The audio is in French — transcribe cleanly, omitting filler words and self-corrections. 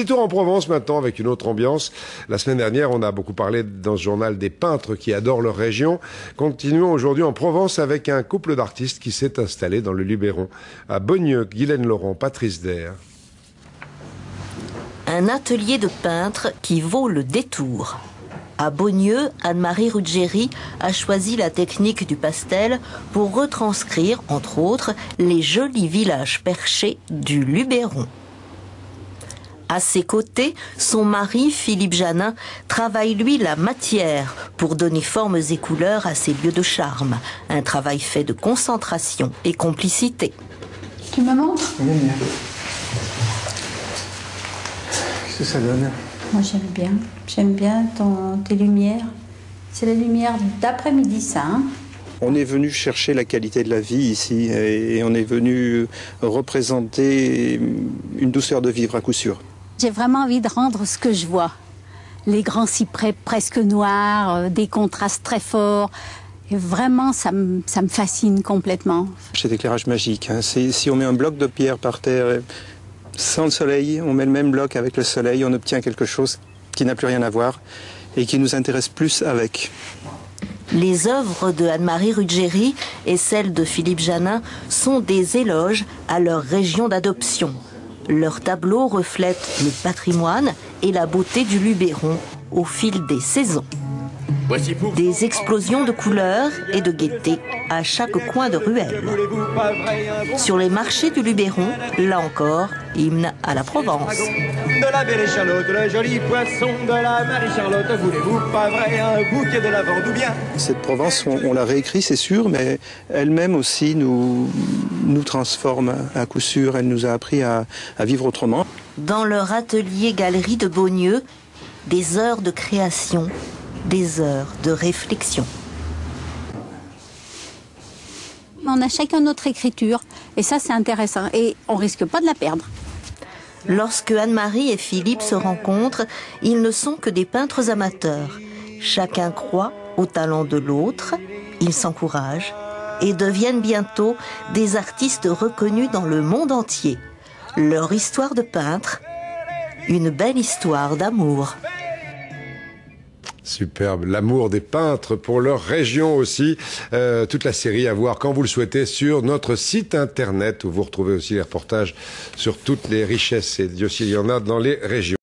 petit tour en Provence maintenant avec une autre ambiance. La semaine dernière, on a beaucoup parlé dans ce journal des peintres qui adorent leur région. Continuons aujourd'hui en Provence avec un couple d'artistes qui s'est installé dans le Luberon. À Beaugneux, Guylaine Laurent, Patrice Daire. Un atelier de peintre qui vaut le détour. À Beaugneux, Anne-Marie Ruggeri a choisi la technique du pastel pour retranscrire, entre autres, les jolis villages perchés du Luberon. À ses côtés, son mari, Philippe Janin, travaille lui la matière pour donner formes et couleurs à ces lieux de charme. Un travail fait de concentration et complicité. Tu me montres? Oui. Qu'est-ce que ça donne? Moi j'aime bien tes lumières. C'est la lumière d'après-midi ça. Hein? On est venu chercher la qualité de la vie ici et on est venu représenter une douceur de vivre à coup sûr. J'ai vraiment envie de rendre ce que je vois. Les grands cyprès presque noirs, des contrastes très forts. Et vraiment, ça me fascine complètement. Cet éclairage magique, hein. Si on met un bloc de pierre par terre, sans le soleil, on met le même bloc avec le soleil, on obtient quelque chose qui n'a plus rien à voir et qui nous intéresse plus avec. Les œuvres de Anne-Marie Ruggeri et celles de Philippe Janin sont des éloges à leur région d'adoption. Leurs tableaux reflètent le patrimoine et la beauté du Luberon au fil des saisons. Des explosions de couleurs et de gaieté à chaque coin de ruelle. Sur les marchés du Luberon, là encore, hymne à la Provence. De la belle échalote, le joli poisson de la Marie-Charlotte, voulez-vous pas vrai un bouquet de lavande ou bien? Cette Provence, on l'a réécrit, c'est sûr, mais elle-même aussi nous transforme à coup sûr. Elle nous a appris à vivre autrement. Dans leur atelier-galerie de Beaugneux, des heures de création, des heures de réflexion. On a chacun notre écriture et ça c'est intéressant et on risque pas de la perdre. Lorsque Anne-Marie et Philippe se rencontrent, ils ne sont que des peintres amateurs. Chacun croit au talent de l'autre, ils s'encouragent et deviennent bientôt des artistes reconnus dans le monde entier. Leur histoire de peintre, une belle histoire d'amour. Superbe, l'amour des peintres pour leur région aussi. Toute la série à voir quand vous le souhaitez sur notre site internet où vous retrouvez aussi les reportages sur toutes les richesses et Dieu s'il y en a dans les régions.